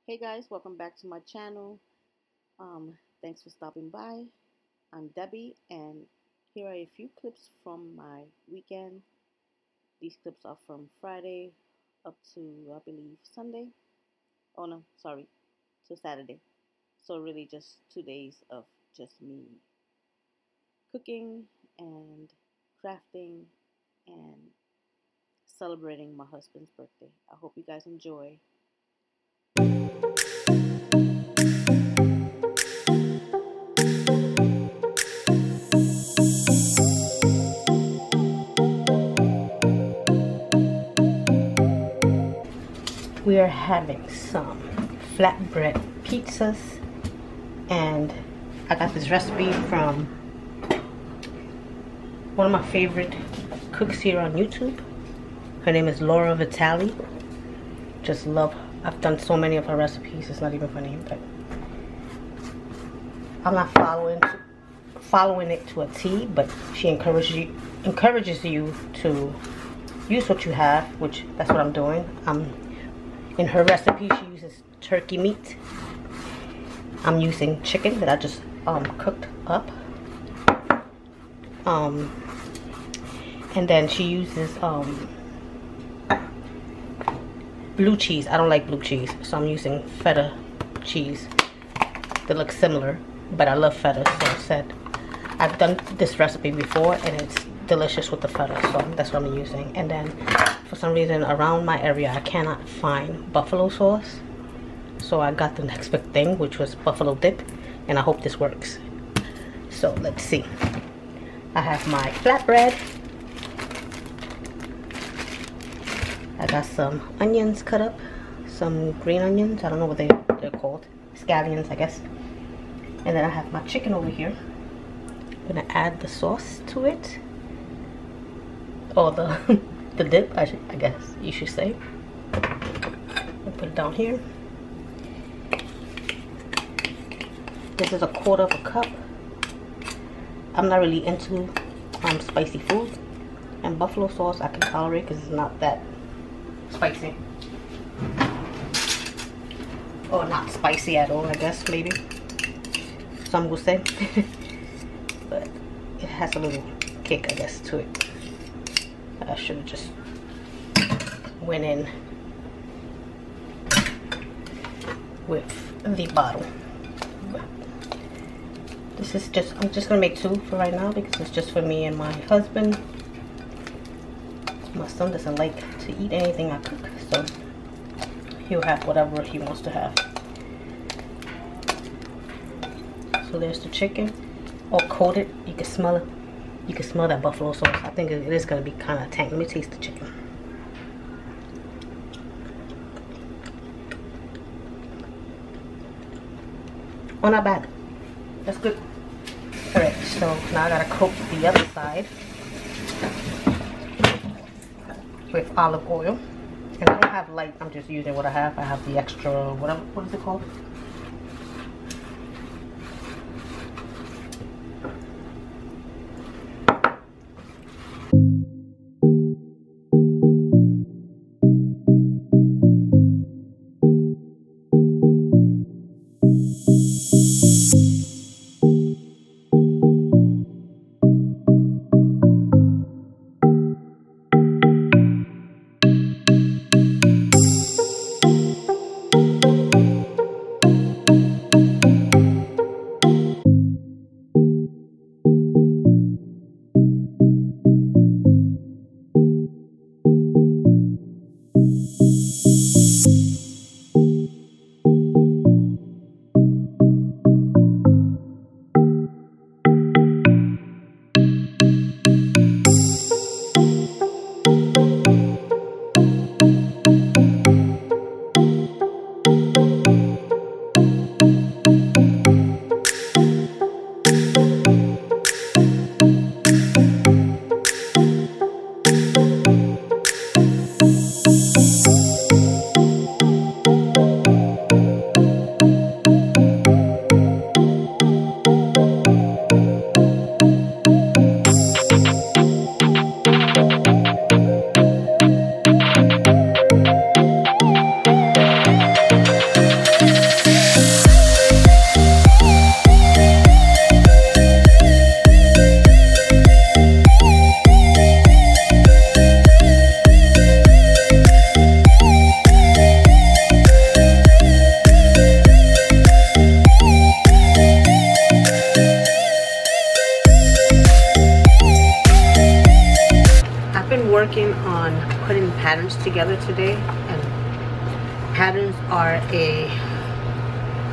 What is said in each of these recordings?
Hey guys, welcome back to my channel. Thanks for stopping by. I'm Debbie, and here are a few clips from my weekend. These clips are from Friday up to, I believe, Sunday. Oh no, sorry, to Saturday. So really just 2 days of just me cooking and crafting and celebrating my husband's birthday. I hope you guys enjoy. We are having some flatbread pizzas, and I got this recipe from one of my favorite cooks here on YouTube. Her name is Laura Vitale. Just love, I've done so many of her recipes, it's not even funny, but I'm not following it to a T, but she encourages you to use what you have, which that's what I'm doing. In her recipe, she uses turkey meat. I'm using chicken that I just cooked up. And then she uses blue cheese. I don't like blue cheese, so I'm using feta cheese. They look similar, but I love feta, so I said I've done this recipe before and it's delicious with the feta, so that's what I'm using. And then for some reason around my area I cannot find buffalo sauce, so I got the next big thing, which was buffalo dip, and I hope this works. So let's see. I have my flatbread. I got some onions cut up, some green onions, I don't know what they're called, scallions I guess. And then I have my chicken over here. I'm gonna add the sauce to it, or the the dip, I guess you should say. I'll put it down here. This is a 1/4 cup. I'm not really into spicy food, and buffalo sauce I can tolerate because it's not that spicy, or not spicy at all, I guess, maybe some will say. But it has a little kick, I guess, to it. I should have just went in with the bottle. But this is just, I'm just gonna make 2 for right now because it's just for me and my husband. My son doesn't like to eat anything I cook, so he'll have whatever he wants to have. So there's the chicken, all coated. You can smell it. You can smell that buffalo sauce. I think it is going to be kind of tangy. Let me taste the chicken. Oh, not bad. That's good. Alright, so now I gotta coat the other side with olive oil. And I don't have light, I'm just using what I have. I have the extra, whatever, what is it called? patterns together today, and patterns are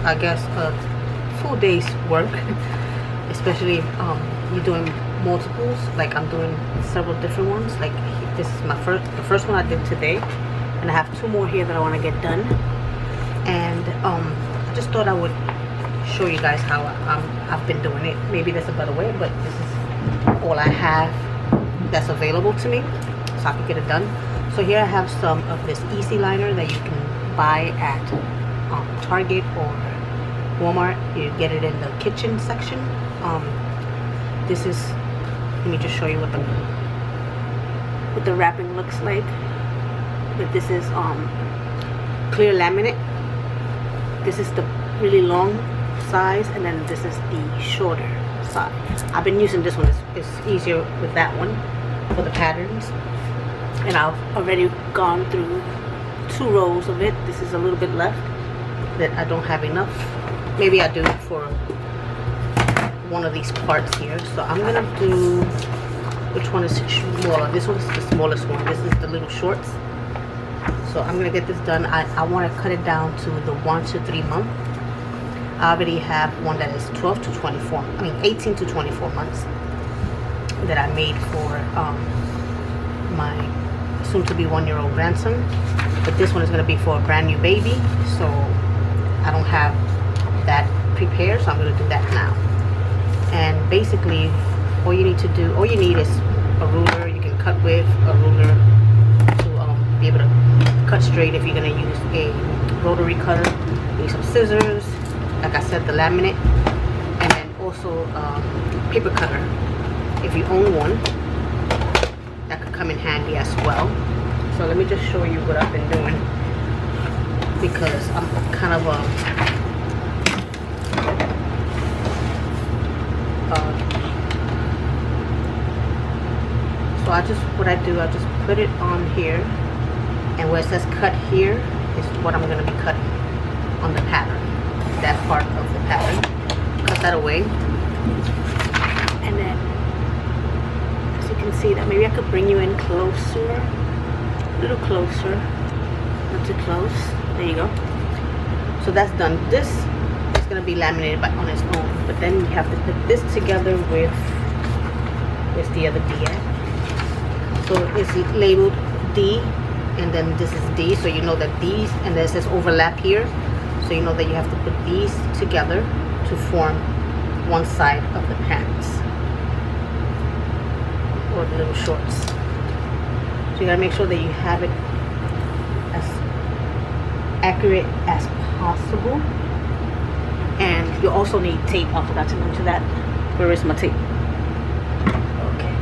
I guess a full day's work, especially if you're doing multiples. Like I'm doing several different ones. Like this is the first one I did today, and I have 2 more here that I want to get done. And I just thought I would show you guys how I've been doing it. Maybe there's a better way, but this is all I have that's available to me, so I can get it done. So here I have some of this easy liner that you can buy at Target or Walmart. You get it in the kitchen section. This is, let me just show you what the wrapping looks like. But this is clear laminate. This is the really long size, and then this is the shorter side. I've been using this one. It's easier with that one for the patterns, and I've already gone through 2 rows of it. This is a little bit left that I don't have enough. Maybe I do for one of these parts here. So I'm gonna do, which one is smaller? This one's the smallest one. This is the little shorts. So I'm gonna get this done. I want to cut it down to the 1 to 3 month. I already have one that is 12 to 24. I mean 18 to 24 months that I made for my soon-to-be 1-year-old grandson. But this one is gonna be for a brand new baby, so I don't have that prepared. So I'm gonna do that now. And basically, all you need is a ruler. You can cut with a ruler to be able to cut straight. If you're gonna use a rotary cutter, you need some scissors, like I said, the laminate, and then also paper cutter. If you own one, that could come in handy as well. So let me just show you what I've been doing, because I'm kind of so what I do, I just put it on here, and where it says cut here is what I'm going to be cutting on the pattern, that part of the pattern. Cut that away, and then as you can see, that maybe I could bring you in closer, a little closer, not too close. There you go. So that's done. This is going to be laminated on its own, but then you have to put this together with, where's the other D at? So it's labeled D, and then this is D, so you know that these, and then it says overlap here, so you know that you have to put these together to form one side of the pants or the little shorts. So you gotta make sure that you have it as accurate as possible. And you also need tape. I forgot to mention that. Where is my tape? Okay.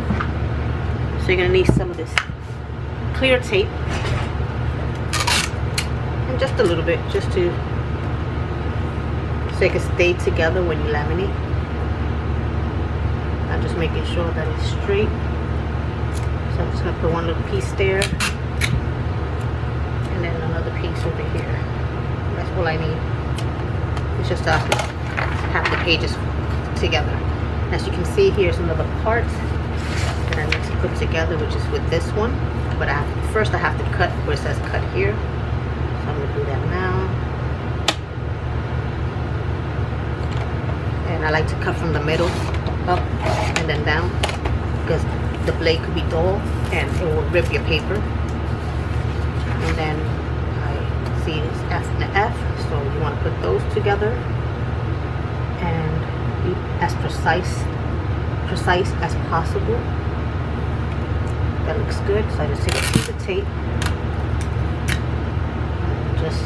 So you're gonna need some of this clear tape, and just a little bit, just to so it can stay together when you laminate. I'm just making sure that it's straight. So I'm just gonna put one little piece there, and then another piece over here. That's all I need. It's just to have the pages together. As you can see, here's another part that I need to put together, which is with this one. But first I have to cut where it says cut here. So I'm going to do that now. And I like to cut from the middle up and then down, because the blade could be dull and it will rip your paper. And then I see this F and the F, so you want to put those together and be as precise as possible. That looks good. So I just take a piece of tape and just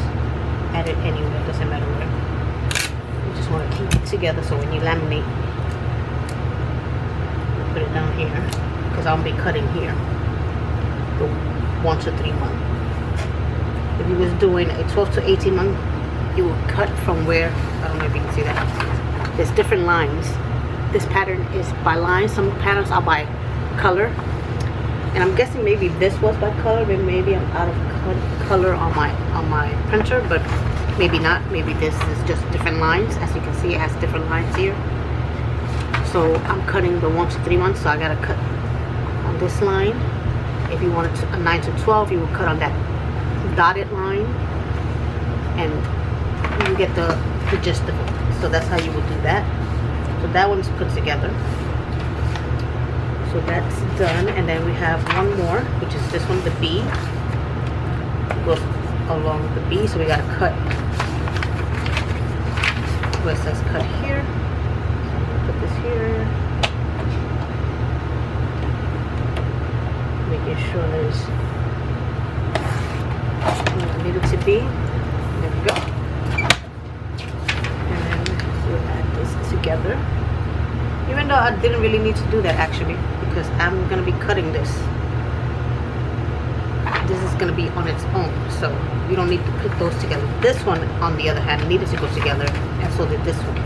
add it anywhere, it doesn't matter where. You just want to keep it together, so when you laminate, you put it down here, because I'll be cutting here the 1 to 3 month. If you was doing a 12 to 18 month, you will cut from where, I don't know if you can see that, there's different lines. This pattern is by line. Some patterns are by color, and I'm guessing maybe this was by color, but maybe I'm out of color on my printer, but maybe not. Maybe this is just different lines. As you can see, it has different lines here. So I'm cutting the 1 to 3 months, so I gotta cut on this line If you wanted a 9 to 12, you would cut on that dotted line, and you get the gist of it. So that's how you would do that. So that one's put together. So that's done, and then we have one more, which is this one, the B. It goes along with the B, so we gotta cut where it says cut here. So I'm gonna put this here, making sure there's where I need it to be. There we go. And then we'll add this together. Even though I didn't really need to do that actually, because I'm gonna be cutting this. This is gonna be on its own, so you don't need to put those together. This one, on the other hand, needed to go together, and so did this one,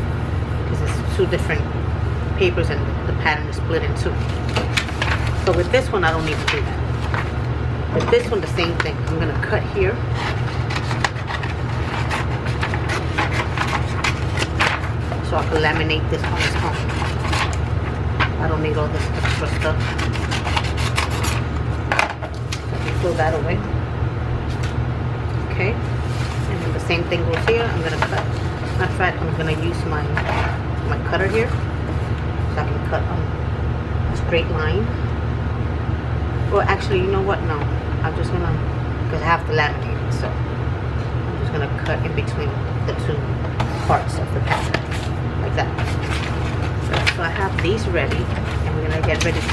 because it's two different papers and the pattern is split in two. So with this one, I don't need to do that. With this one, the same thing. I'm gonna cut here. So I can laminate this on its own. I don't need all this extra stuff. Throw that away. Okay, and then the same thing goes here. I'm gonna cut. Matter of fact, I'm gonna use my cutter here, so I can cut on a straight line. Well, actually, you know what? No, I'm just gonna, because I have to laminate it, so I'm just gonna cut in between the two parts of the pattern, like that. So I have these ready, and we're gonna get ready to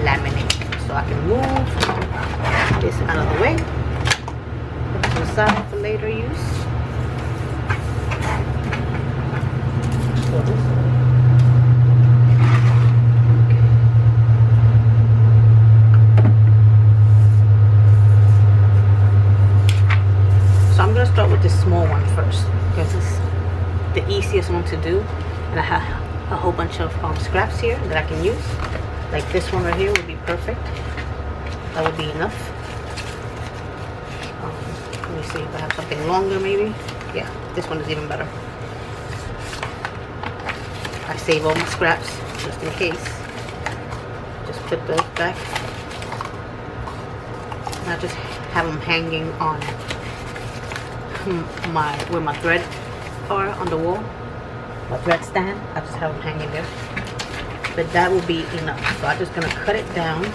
laminate. So I can move this out of the way, put it to the side for later use. Go this way. So I'm going to start with this small one first, because it's the easiest one to do, and I have a whole bunch of scraps here that I can use. Like this one right here would be perfect. That would be enough. Let me see if I have something longer maybe. Yeah, this one is even better. I save all my scraps just in case. Just put those back. And I just have them hanging on where my thread are on the wall. My thread stand. I just have them hanging there. But that will be enough. So I'm just gonna cut it down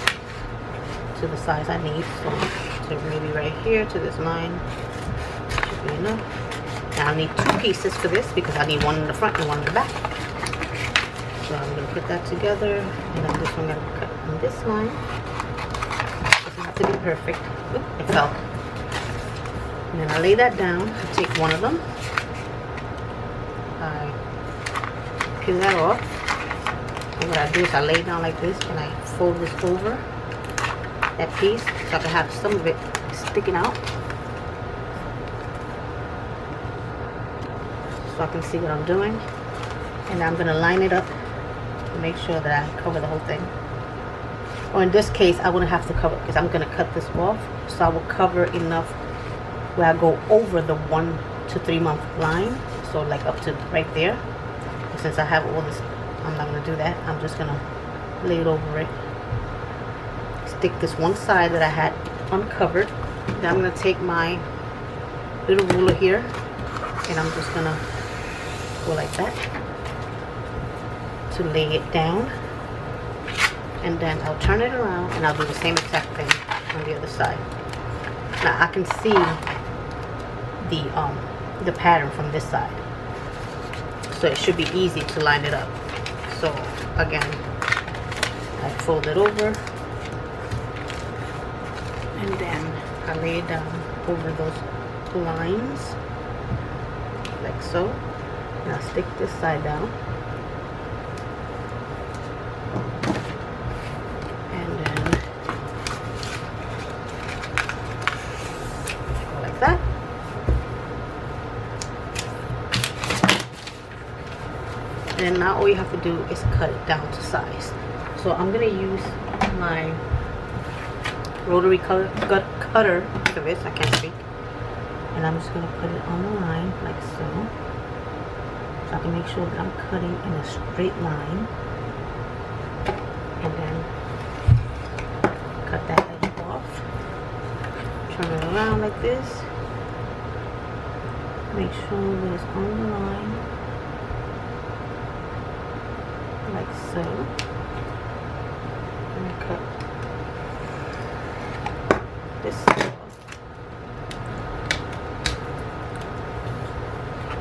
to the size I need. So maybe right here to this line should be enough. Now I need two pieces for this because I need one in the front and one in the back. So I'm gonna put that together, and then this one I'm gonna cut on this line. It doesn't have to be perfect. Oop, it fell. And then I lay that down. I take one of them. I peel that off. And what I do is I lay down like this, and I fold this over that piece so I can have some of it sticking out, so I can see what I'm doing. And I'm going to line it up to make sure that I cover the whole thing. Or in this case, I wouldn't have to cover, because I'm going to cut this off, so I will cover enough where I go over the 1 to 3 month line, so like up to right there. But since I have all this, I'm not going to do that. I'm just going to lay it over it. Stick this one side that I had uncovered. Then I'm going to take my little ruler here, and I'm just going to go like that to lay it down. And then I'll turn it around, and I'll do the same exact thing on the other side. Now I can see the pattern from this side, so it should be easy to line it up. So again, I fold it over, and then I lay it down over those lines like so, and I'll stick this side down, and then go like that. And now all you have to do is cut it down to size. So I'm going to use my rotary cutter for this. I can't speak. And I'm just going to put it on the line like so. So I can make sure that I'm cutting in a straight line. And then cut that edge off. like this. Make sure that it's on the line, like so. And cut this off.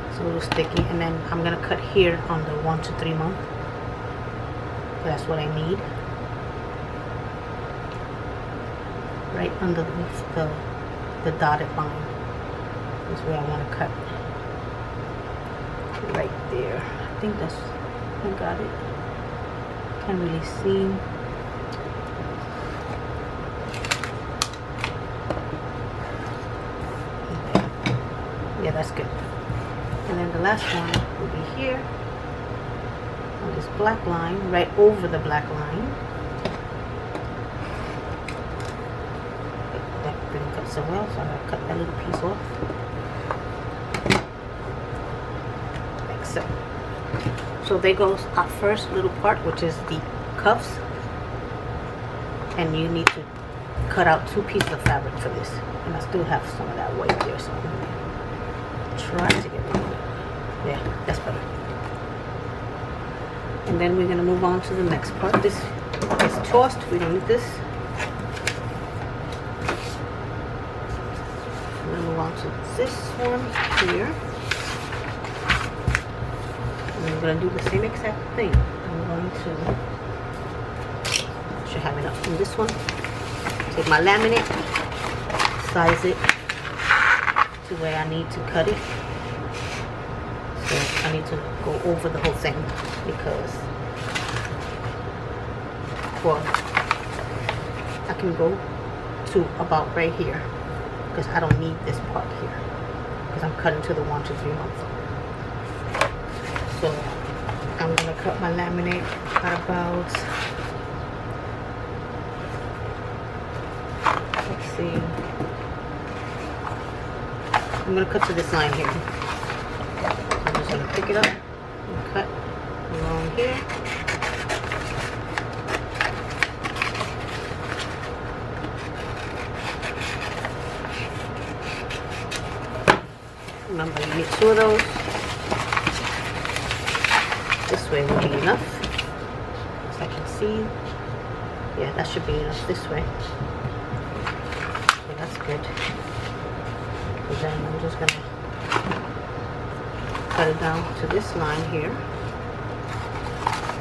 It's a little sticky, and then I'm gonna cut here on the 1 to 3 month. That's what I need. Right underneath the dotted line is where I want to cut. Right there. I think that's, I got it. Can't really see. Yeah, that's good. And then the last one will be here on this black line, right over the black line. That didn't cut so well, so I'm going to cut that little piece off. Like so. So there goes our first little part, which is the cuffs. And you need to cut out 2 pieces of fabric for this. And I still have some of that white there, so I'm going to try to get rid of it. Yeah, that's better. And then we're going to move on to the next part. This is tossed. We don't need this. I'm going to move on to this one here. And I'm going to do the same exact thing. I'm going to, should have enough from this one. Take my laminate, size it to where I need to cut it. So I need to go over the whole thing because, well, I can go to about right here because I don't need this part here because I'm cutting to the 1 to 3 months. So I'm going to cut my laminate at about, let's see, I'm going to cut to this line here. I'm just going to pick it up and cut along here. Remember, you need 2 of those. This way will be enough. As I can see. Yeah, that should be enough this way. Okay, that's good. And then I'm just going to cut it down to this line here.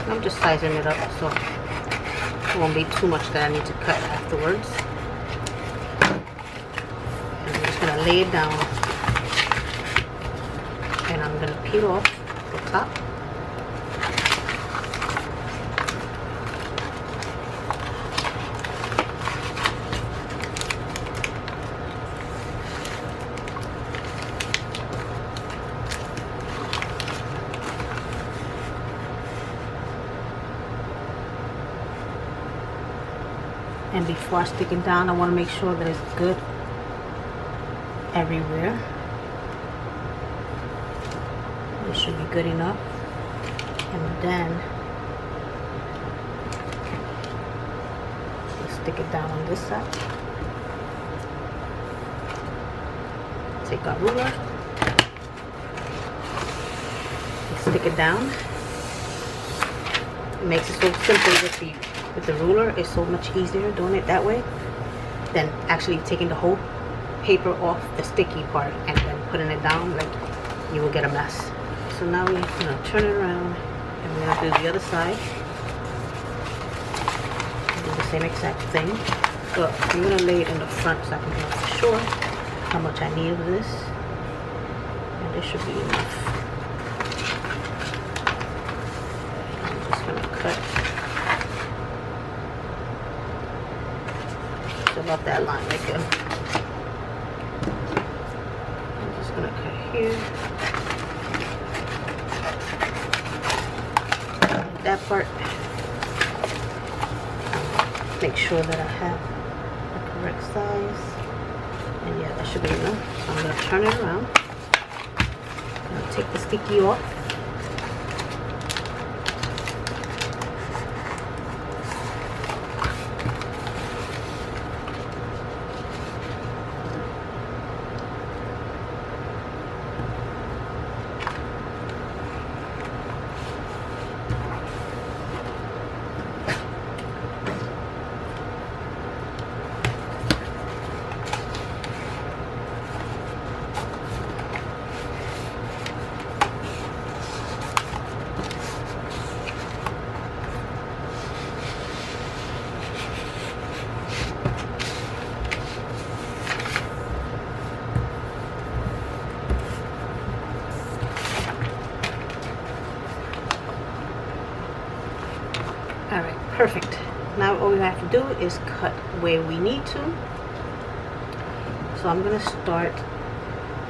I'm just sizing it up so it won't be too much that I need to cut afterwards. And I'm just going to lay it down. And I'm going to peel off the top. And before I stick it down, I want to make sure that it's good everywhere. It should be good enough. And then we'll stick it down on this side. Take our ruler and stick it down. It makes it so simple with the ruler. It's so much easier doing it that way than actually taking the whole paper off the sticky part and then putting it down. Like, you will get a mess. So now we're going to turn it around and we're going to do the other side. Do the same exact thing. But I'm going to lay it in the front so I can know for sure how much I need of this. And this should be enough. I'm just going to cut about that line right there. I'm just going to cut here. That part. Make sure that I have the correct size. And yeah, that should be enough. So I'm going to turn it around. I'm going to take the sticky off. Perfect. Now all we have to do is cut where we need to. So I'm going to start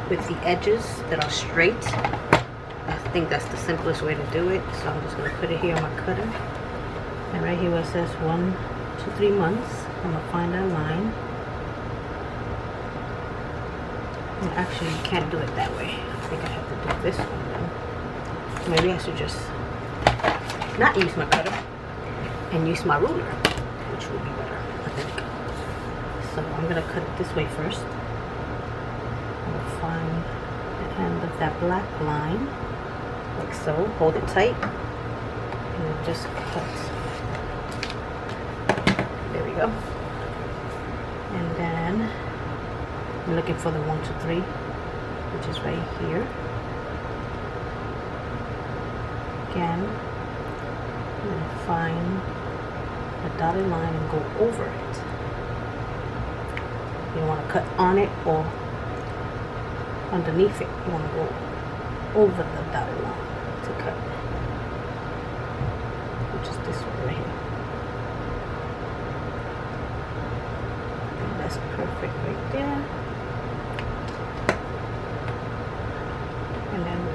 with the edges that are straight. I think that's the simplest way to do it. So I'm just going to put it here on my cutter. And right here where it says 1 to 3 months, I'm going to find that line. And actually, you can't do it that way. I think I have to do this one then. Maybe I should just not use my cutter and use my ruler, which would be better, I think. So I'm going to cut it this way first. I'm going to find the end of that black line, like so. Hold it tight, and then just cut. There we go. And then I'm looking for the 1 to 3, which is right here. Again, I'm going to find a dotted line and go over it. You don't want to cut on it or underneath it. You want to go over the dotted line to cut, which is this one right here. And that's perfect right there. And then we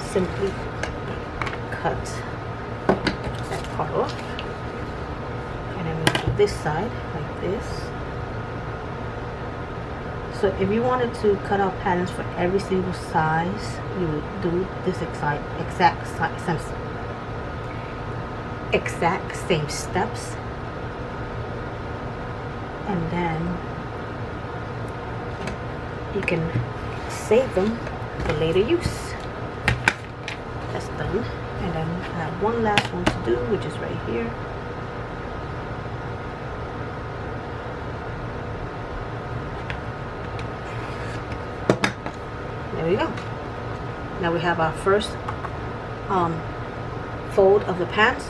simply cut that part off. And then we do this side like this. So if you wanted to cut out patterns for every single size, you would do this exact same steps, and then you can save them for later use. That's done. And then I have one last one to do, which is right here. There we go. Now we have our first fold of the pants.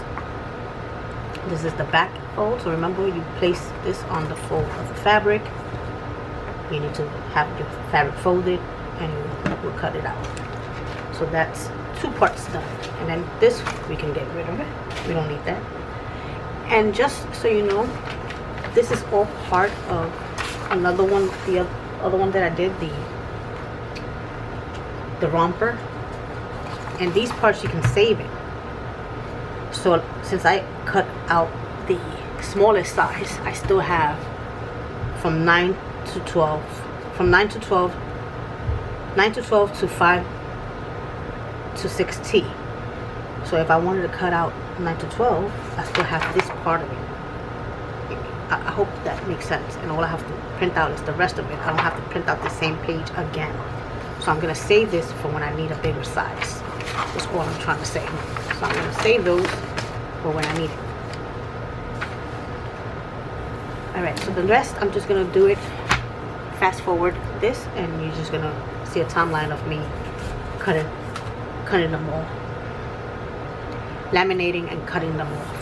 This is the back fold. So remember, you place this on the fold of the fabric. You need to have your fabric folded, and you will cut it out. So that's 2 parts done. And then this, we can get rid of it. We don't need that. And just so you know, this is all part of another one, the other one that I did, the romper. And these parts you can save it. So since I cut out the smallest size, I still have from 9 to 12, from 9 to 12, 9 to 12 to 5 to 6T. So if I wanted to cut out 9 to 12, I still have this part of it. I hope that makes sense. And all I have to print out is the rest of it. I don't have to print out the same page again. So I'm going to save this for when I need a bigger size. That's all I'm trying to say. So I'm going to save those for when I need it. Alright, so the rest, I'm just going to do it, fast forward this, and you're just going to see a timeline of me cutting them off, laminating and cutting them off.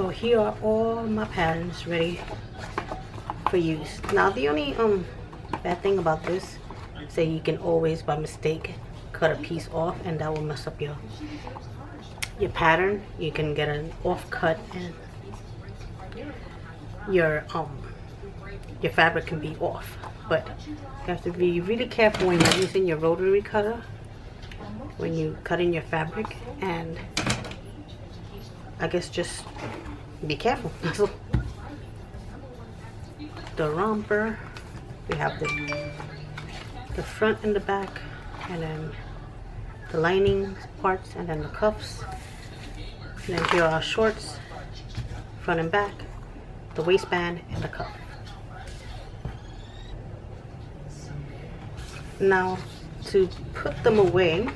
So here are all my patterns ready for use. Now the only bad thing about this, say you can always by mistake cut a piece off, and that will mess up your pattern. You can get an off cut and your fabric can be off. But you have to be really careful when you're using your rotary cutter when you cut in your fabric, and I guess just be careful. The romper, we have the front and the back, and then the lining parts, and then the cuffs, and then here are our shorts, front and back, the waistband, and the cuff. Now to put them away,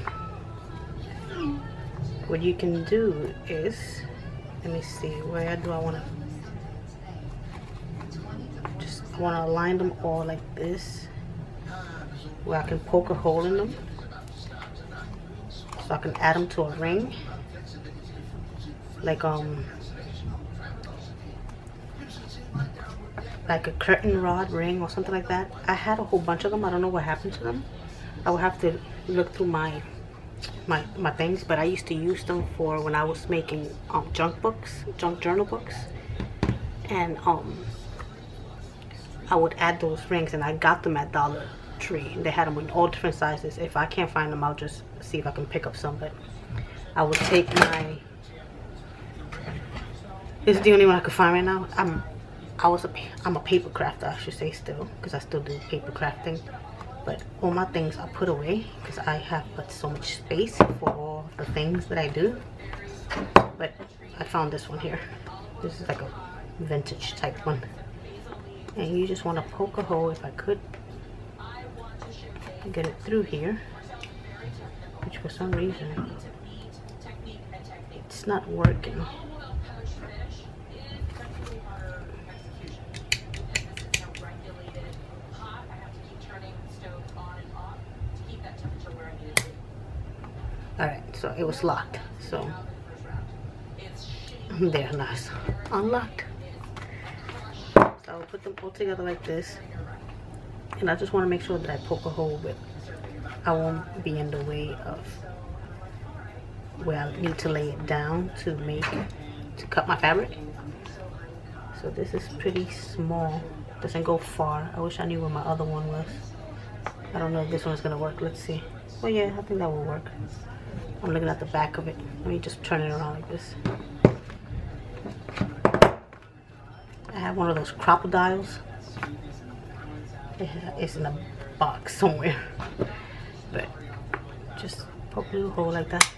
what you can do is, let me see, where do I want to, I want to align them all like this, where I can poke a hole in them, so I can add them to a ring, like a curtain rod ring or something like that. I had a whole bunch of them. I don't know what happened to them. I would have to look through my things, but I used to use them for when I was making junk journal books, and I would add those rings, and I got them at Dollar Tree. They had them in all different sizes. If I can't find them, I'll just see if I can pick up some. But I would take my, this is the only one I could find right now. I'm a paper crafter, I should say, still, because I still do paper crafting. But all my things I put away because I have but so much space for all the things that I do. But I found this one here. This is like a vintage type one, and you just want to poke a hole, if I could get it through here, which for some reason it's not working. Alright, so it was locked, so there, nice, unlocked. So I'll put them all together like this, and I just want to make sure that I poke a hole, but I won't be in the way of where I need to lay it down to cut my fabric. So this is pretty small, doesn't go far. I wish I knew where my other one was. I don't know if this one's gonna work. Let's see. Oh yeah, I think that will work. I'm looking at the back of it. Let me just turn it around like this. I have one of those crocodiles. It's in a box somewhere. But just poke a little hole like that,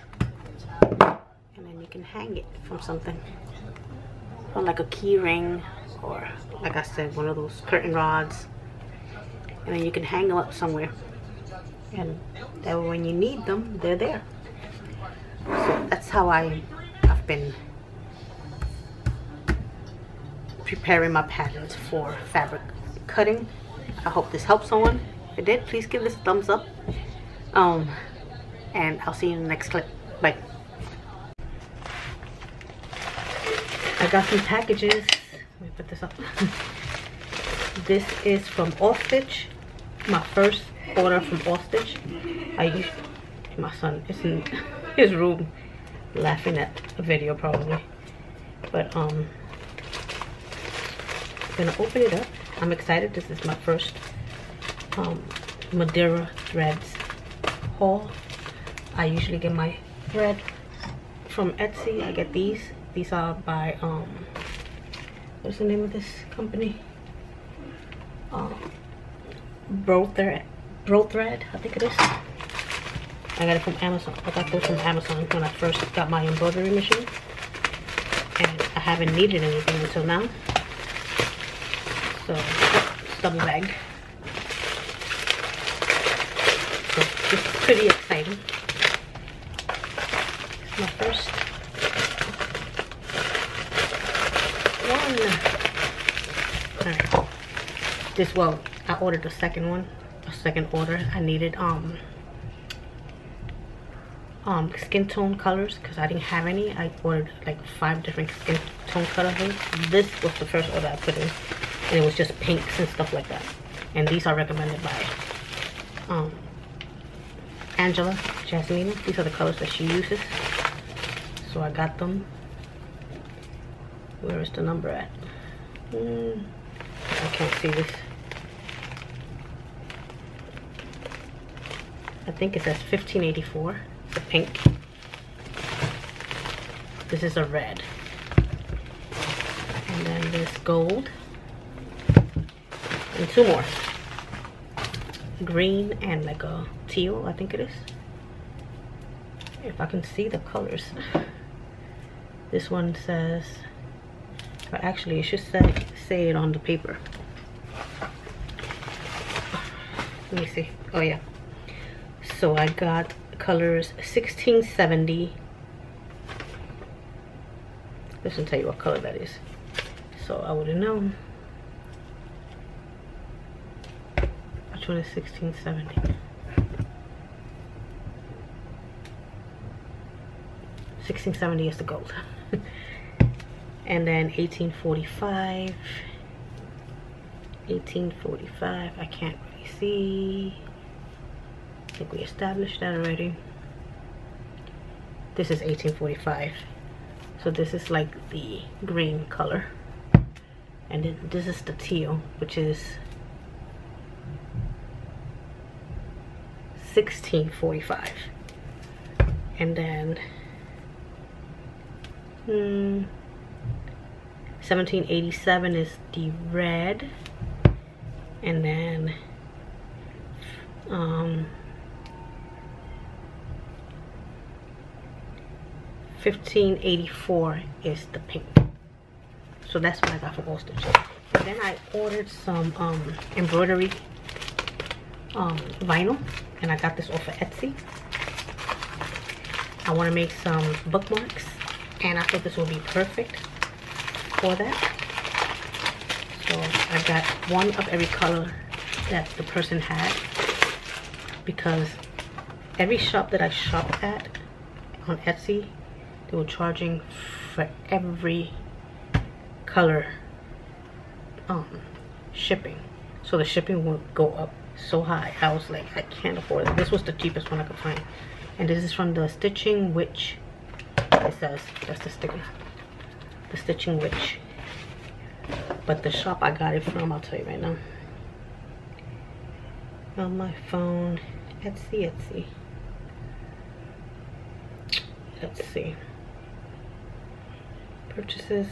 and then you can hang it from something, or like a key ring, or like I said, one of those curtain rods, and then you can hang them up somewhere, and that way when you need them, they're there. So that's how I've been preparing my patterns for fabric cutting. I hope this helps someone. If it did, please give this a thumbs up. And I'll see you in the next clip. Bye. I got some packages. Let me put this up. This is from All Stitch. My first order from All Stitch. My son is in his room laughing at a video probably. But I'm gonna open it up. I'm excited. This is my first Madeira threads haul. I usually get my thread from Etsy. I get these. These are by what's the name of this company? Bro Thread, I think it is. I got it from Amazon. I got those from Amazon when I first got my embroidery machine, and I haven't needed anything until now. So double bag. So this is pretty exciting. It's my first one. Alright. This, well, I ordered the second one. A second order. I needed skin tone colors because I didn't have any. I ordered like 5 different tone colorways. This was the first order I put in, and it was just pinks and stuff like that. And these are recommended by Angela Jasmina. These are the colors that she uses, so I got them. Where is the number at? I can't see this. I think it says 1584. It's a pink. This is a red. And then this gold. And two more. Green and like a teal, I think it is. If I can see the colors. This one says, or actually it should say it on the paper. Let me see. Oh yeah. So I got colors 1670. This will tell you what color that is. So I would have known. Which one is 1670? 1670 is the gold. And then 1845. 1845. I can't really see. I think we established that already. This is 1845. So this is like the green color. And then this is the teal, which is 1645. And then 1787 is the red. And then 1584 is the pink. So that's what I got for postage. And then I ordered some embroidery vinyl, and I got this off of Etsy. I want to make some bookmarks, and I thought this would be perfect for that. So I got one of every color that the person had, because every shop that I shopped at on Etsy, they were charging for every color shipping. So the shipping would go up so high. I was like, I can't afford it. This was the cheapest one I could find. And this is from the Stitching Witch. It says, that's the sticker. The Stitching Witch. But the shop I got it from, I'll tell you right now. On my phone. Etsy. Let's see. Purchases.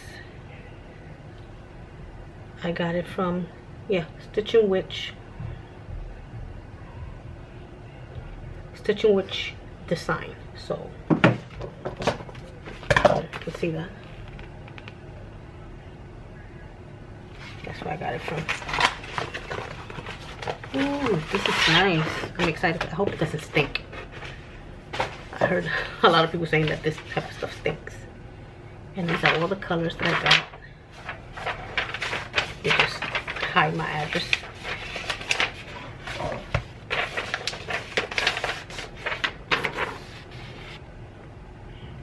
I got it from, yeah, Stitching Witch. Stitching Witch design. So you can see that. That's where I got it from. Ooh, this is nice. I'm excited. I hope it doesn't stink. I heard a lot of people saying that this type of stuff stinks. And these are all the colors that I got. You just hide my address.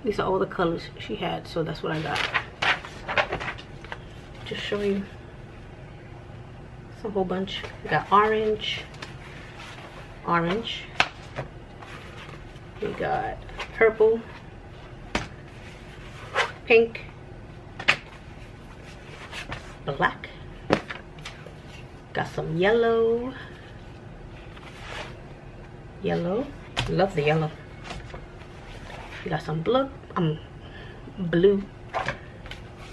These are all the colors she had, so that's what I got. Just show you. It's a whole bunch. We got orange. We got purple, pink, black. Got some yellow. Love the yellow. We got some blue,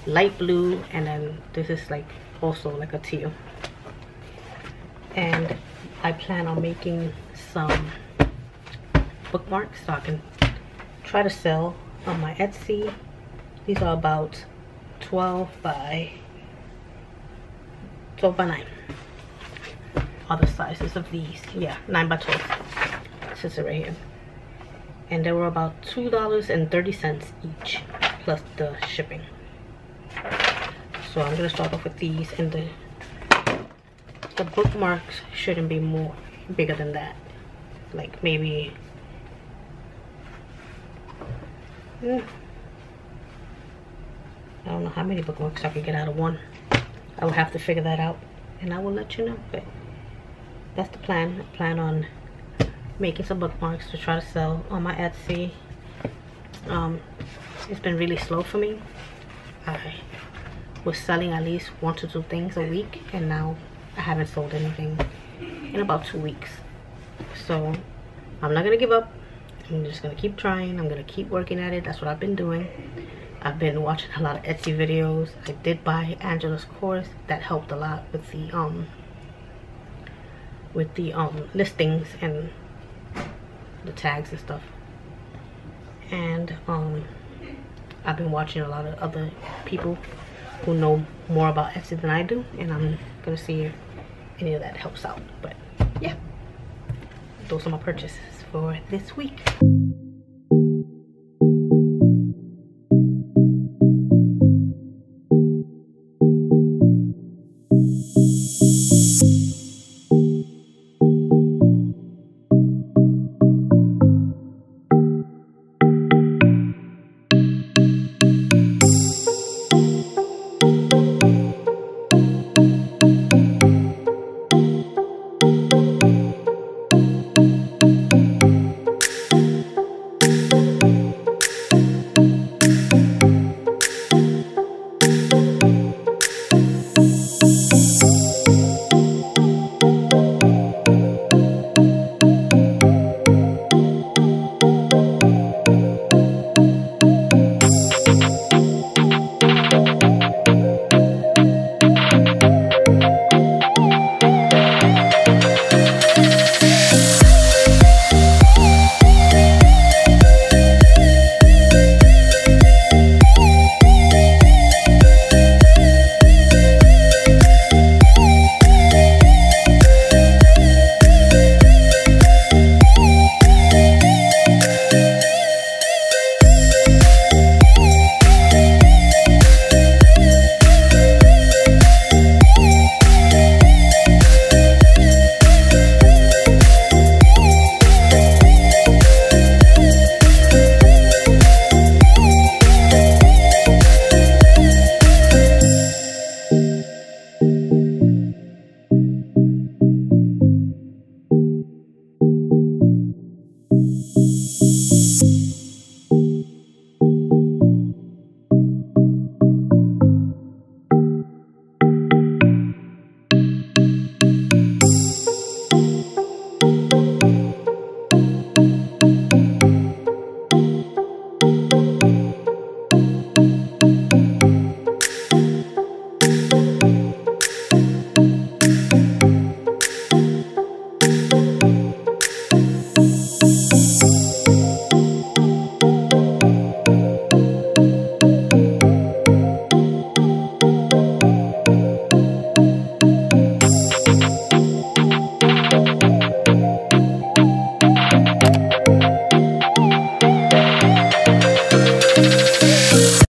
light blue, and then this is like also like a teal. And I plan on making some bookmarks so I can try to sell on my Etsy. These are about 12 by 9. Other sizes of these, yeah, 9 by 12. This is it right here. And they were about $2.30 each, plus the shipping. So I'm gonna start off with these, and the bookmarks shouldn't be bigger than that. Like maybe I I don't know how many bookmarks I could get out of one. I will have to figure that out, and I will let you know. But that's the plan. I plan on making some bookmarks to try to sell on my Etsy. It's been really slow for me. I was selling at least 1 to 2 things a week, and now I haven't sold anything in about 2 weeks. So I'm not gonna give up. I'm just gonna keep trying. I'm gonna keep working at it. That's what I've been doing. I've been watching a lot of Etsy videos. I did buy Angela's course. That helped a lot with the listings and the tags and stuff. And I've been watching a lot of other people who know more about Etsy than I do, and I'm gonna see if any of that helps out. But yeah, those are my purchases for this week.